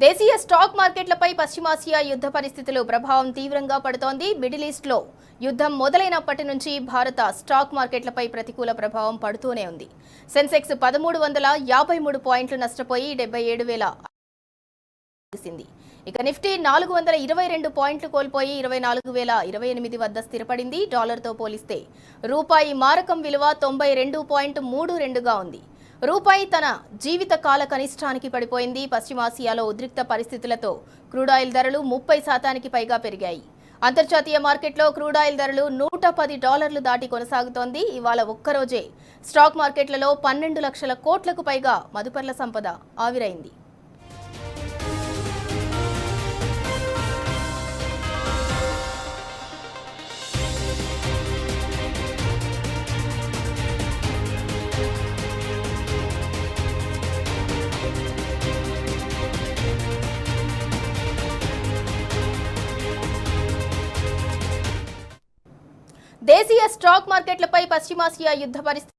దేశీయ స్టాక్ మార్కెట్లపై పశ్చిమాసియా యుద్ధ పరిస్థితులు ప్రభావం తీవ్రంగా పడుతోంది. మిడిల్ ఈస్ట్లో యుద్ధం మొదలైనప్పటి నుంచి భారత స్టాక్ మార్కెట్లపై ప్రతికూల ప్రభావం పడుతూనే ఉంది. సెన్సెక్స్ 1353 పాయింట్లు నష్టపోయి 77,000 ఇక నిఫ్టీ 422 పాయింట్లు కోల్పోయి 24,028 వద్ద స్థిరపడింది. డాలర్తో పోలిస్తే రూపాయి మారకం విలువ 92.32గా ఉంది. రూపాయి తన జీవిత కాల కనిష్టానికి పడిపోయింది. పశ్చిమాసియాలో ఉద్రిక్త పరిస్థితులతో క్రూడాయిల్ ధరలు 30% పైగా పెరిగాయి. అంతర్జాతీయ మార్కెట్లో క్రూడాయిల్ ధరలు $110 దాటి కొనసాగుతోంది. ఇవాళ ఒక్కరోజే స్టాక్ మార్కెట్లలో 12 లక్షల కోట్లకు పైగా మదుపర్ల సంపద ఆవిరైంది. దేశీయ స్టాక్ మార్కెట్లపై పశ్చిమాసియా యుద్ధ పరిస్థితి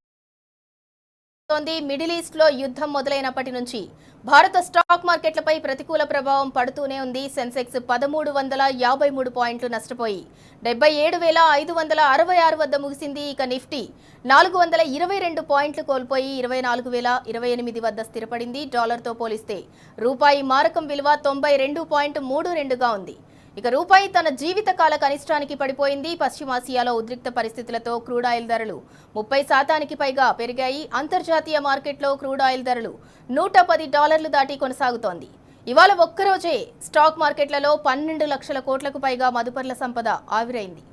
మిడిల్ ఈస్ట్లో యుద్ధం మొదలైనప్పటి నుంచి భారత స్టాక్ మార్కెట్లపై ప్రతికూల ప్రభావం పడుతూనే ఉంది. సెన్సెక్స్ 1353 పాయింట్లు నష్టపోయి 77,566 వద్ద ముగిసింది. ఇక నిఫ్టీ 422 పాయింట్లు కోల్పోయి 24,028 వద్ద స్థిరపడింది. డాలర్తో పోలిస్తే రూపాయి మారకం విలువ 92.32గా ఉంది. ఇక రూపాయి తన జీవిత కాల కనిష్టానికి పడిపోయింది. పశ్చిమాసియాలో ఉద్రిక్త పరిస్థితులతో క్రూడాయిల్ ధరలు 30% పైగా పెరిగాయి. అంతర్జాతీయ మార్కెట్లో క్రూడాయిల్ ధరలు $110 దాటి కొనసాగుతోంది. ఇవాళ ఒక్కరోజే స్టాక్ మార్కెట్లలో 12 లక్షల కోట్లకు పైగా మదుపర్ల సంపద ఆవిరైంది.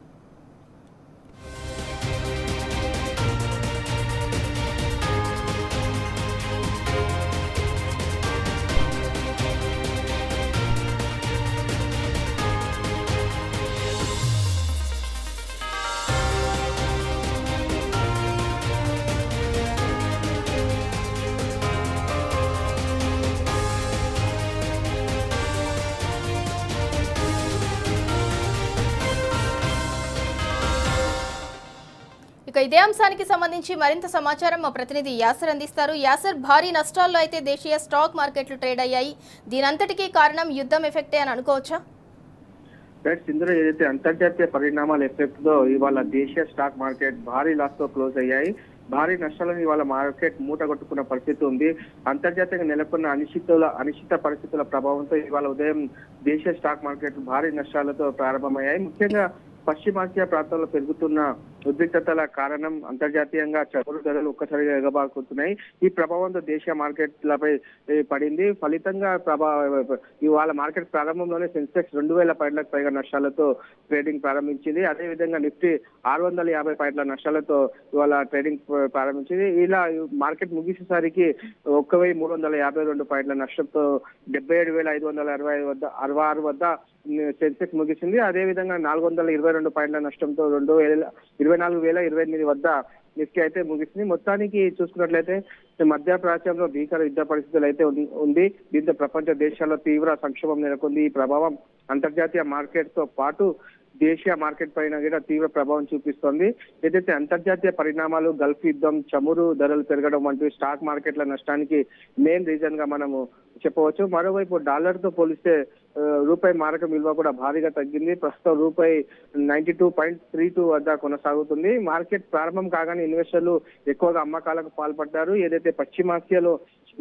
ఇక ఇదే అంశానికి సంబంధించి మరింత సమాచారం మా ప్రతినిధి యాసర్ అందిస్తారు. యాసర్, భారీ నష్టాల్లో అయితే దేశీయ స్టాక్ మార్కెట్లు ట్రేడ్ అయ్యాయి. దీనంతటికీ కారణం యుద్ధం ఎఫెక్టే అని అనుకోవచ్చా? ఇందులో ఏదైతే అంతర్జాతీయ పరిణామాల ఎఫెక్ట్ తో ఇవాళ దేశీయ స్టాక్ మార్కెట్ భారీ లాస్ తో క్లోజ్ అయ్యాయి. భారీ నష్టాలను ఇవాళ మార్కెట్ మూటగొట్టుకున్న పరిస్థితి ఉంది. అంతర్జాతీయంగా నెలకొన్న అనిశ్చిత పరిస్థితుల ప్రభావంతో ఇవాళ ఉదయం దేశీయ స్టాక్ మార్కెట్ భారీ నష్టాలతో ప్రారంభమయ్యాయి. ముఖ్యంగా పశ్చిమాసియా ప్రాంతంలో పెరుగుతున్న ఉద్రిక్తతల కారణం అంతర్జాతీయంగా చమురు ధరలు ఒక్కసారిగా ఎగబాకుతున్నాయి. ఈ ప్రభావంతో దేశీయ మార్కెట్లపై పడింది. ఫలితంగా ఇవాళ మార్కెట్ ప్రారంభంలోనే సెన్సెక్స్ 2,000 పాయింట్లకు పైగా నష్టాలతో ట్రేడింగ్ ప్రారంభించింది. అదేవిధంగా నిఫ్టీ 650 పాయింట్ల నష్టాలతో ఇవాళ ట్రేడింగ్ ప్రారంభించింది. ఇలా మార్కెట్ ముగిసేసరికి 1,352 పాయింట్ల నష్టంతో 77,566 వద్ద సెన్సెక్స్ ముగిసింది. అదేవిధంగా 422 పాయింట్ల నష్టంతో 24,028 వద్ద నిఫ్టీ అయితే ముగిసింది. మొత్తానికి చూసుకున్నట్లయితే మధ్య ప్రాచ్యంలో భీకర యుద్ధ పరిస్థితులు అయితే ఉంది. దీంతో ప్రపంచ దేశాల్లో తీవ్ర సంక్షోభం నెలకొంది. ఈ ప్రభావం అంతర్జాతీయ మార్కెట్ తో పాటు దేశీయ మార్కెట్ పైన కూడా తీవ్ర ప్రభావం చూపిస్తోంది. ఏదైతే అంతర్జాతీయ పరిణామాలు, గల్ఫ్ యుద్ధం, చమురు ధరలు పెరగడం వంటి స్టాక్ మార్కెట్ల నష్టానికి మెయిన్ రీజన్ గా మనము చెప్పవచ్చు. మరోవైపు డాలర్ తో పోలిస్తే రూపాయి మారకం విలువ కూడా భారీగా తగ్గింది. ప్రస్తుతం రూపాయి 92.32 వద్ద కొనసాగుతుంది. మార్కెట్ ప్రారంభం కాగానే ఇన్వెస్టర్లు ఎక్కువగా అమ్మకాలకు పాల్పడ్డారు. ఏదైతే పశ్చిమాసియాలో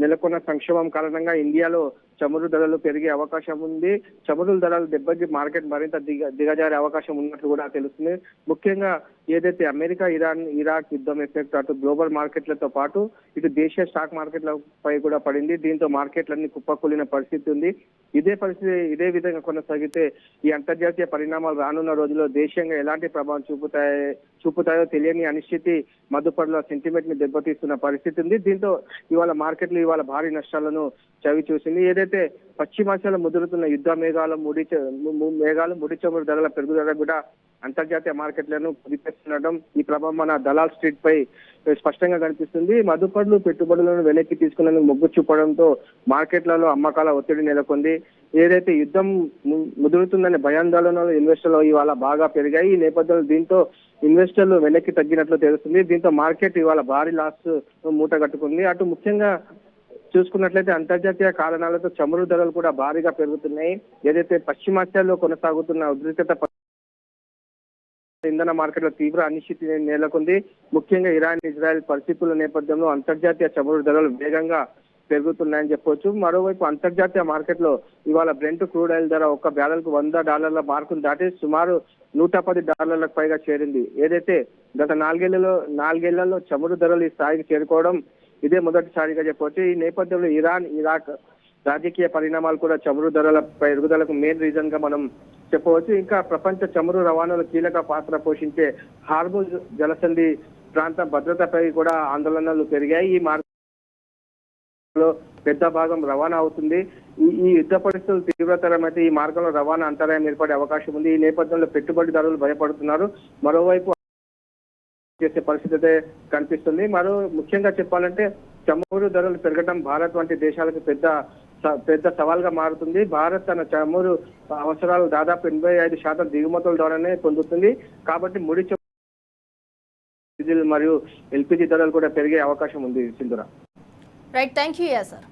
నెలకొన్న సంక్షోభం కారణంగా ఇండియాలో చమురు ధరలు పెరిగే అవకాశం ఉంది. చమురు ధరలు దెబ్బకి మార్కెట్ మరింత దిగజారే అవకాశం ఉన్నట్లు కూడా తెలుస్తుంది. ముఖ్యంగా ఏదైతే అమెరికా, ఇరాన్, ఇరాక్ యుద్ధం ఎఫెక్ట్ అటు గ్లోబల్ మార్కెట్లతో పాటు ఇటు దేశీయ స్టాక్ మార్కెట్లపై కూడా పడింది. దీంతో మార్కెట్లన్నీ కుప్పకూలిన పరిస్థితి ఉంది. ఇదే విధంగా కొనసాగితే ఈ అంతర్జాతీయ పరిణామాలు రానున్న రోజుల్లో దేశీయంగా ఎలాంటి ప్రభావం చూపుతాయో తెలియని అనిశ్చితి మదుపర్ల సెంటిమెంట్ ని దెబ్బతీస్తున్న పరిస్థితి ఉంది. దీంతో ఇవాళ మార్కెట్లు ఇవాళ భారీ నష్టాలను చవి చూసింది. ఏదైతే పశ్చిమాసియాలో ముదురుతున్న యుద్ధ మేఘాలు, ముడి చమురు ధరల పెరుగుదల కూడా అంతర్జాతీయ మార్కెట్లను కుదిపేస్తుండడం ఈ ప్రభావం మన దలాల్ స్ట్రీట్ పై స్పష్టంగా కనిపిస్తుంది. మదుపర్లు పెట్టుబడులను వెనక్కి తీసుకునేందుకు మొగ్గు చూపడంతో మార్కెట్లలో అమ్మకాల ఒత్తిడి నెలకొంది. ఏదైతే యుద్ధం ముదురుతుందనే భయాందోళనలు ఇన్వెస్టర్లు ఇవాళ బాగా పెరిగాయి. ఈ నేపథ్యంలో దీంతో ఇన్వెస్టర్లు వెనక్కి తగ్గినట్లు తెలుస్తుంది. దీంతో మార్కెట్ ఇవాళ భారీ లాస్ మూట కట్టుకుంది. అటు ముఖ్యంగా చూసుకున్నట్లయితే అంతర్జాతీయ కారణాలతో చమురు ధరలు కూడా భారీగా పెరుగుతున్నాయి. ఏదైతే పశ్చిమాసియాలో కొనసాగుతున్న ఉద్రిక్తత ఇంధన మార్కెట్లో తీవ్ర అనిశ్చితి నెలకొంది. ముఖ్యంగా ఇరాన్ ఇజ్రాయెల్ పరిస్థితుల నేపథ్యంలో అంతర్జాతీయ చమురు ధరలు వేగంగా పెరుగుతున్నాయని చెప్పొచ్చు. మరోవైపు అంతర్జాతీయ మార్కెట్లో ఇవాళ బ్రెంట్ క్రూడ్ ఆయిల్ ధర ఒక బ్యారెల్ కు $100 మార్కును దాటి సుమారు $110 పైగా చేరింది. ఏదైతే గత నాలుగేళ్లలో చమురు ధరలు ఈ స్థాయికి చేరుకోవడం ఇదే మొదటిసారిగా చెప్పవచ్చు. ఈ నేపథ్యంలో ఇరాన్ ఇరాక్ రాజకీయ పరిణామాలు కూడా చమురు ధరల పెరుగుదలకు మెయిన్ రీజన్ గా మనం చెప్పవచ్చు. ఇంకా ప్రపంచ చమురు రవాణాలో కీలక పాత్ర పోషించే హార్ముజ్ జలసంధి ప్రాంత భద్రతపై కూడా ఆందోళనలు పెరిగాయి. ఈ మార్గంలో పెద్ద భాగం రవాణా అవుతుంది. ఈ యుద్ధ పరిస్థితులు తీవ్రతరమైతే ఈ మార్గంలో రవాణా అంతరాయం ఏర్పడే అవకాశం ఉంది. ఈ నేపథ్యంలో పెట్టుబడిదారులు భయపడుతున్నారు. మరోవైపు చేసే పరిస్థితి అయితే కనిపిస్తుంది. ముఖ్యంగా చెప్పాలంటే చమురు ధరలు పెరగడం భారత్ వంటి దేశాలకు పెద్ద సవాల్గా మారుతుంది. భారత్ తన చమురు అవసరాలు దాదాపు 85% దిగుమతుల ద్వారానే పొందుతుంది. కాబట్టి ముడి డీజిల్ మరియు ఎల్పిజి ధరలు కూడా పెరిగే అవకాశం ఉంది. Sindhura. Right, thank you Acer.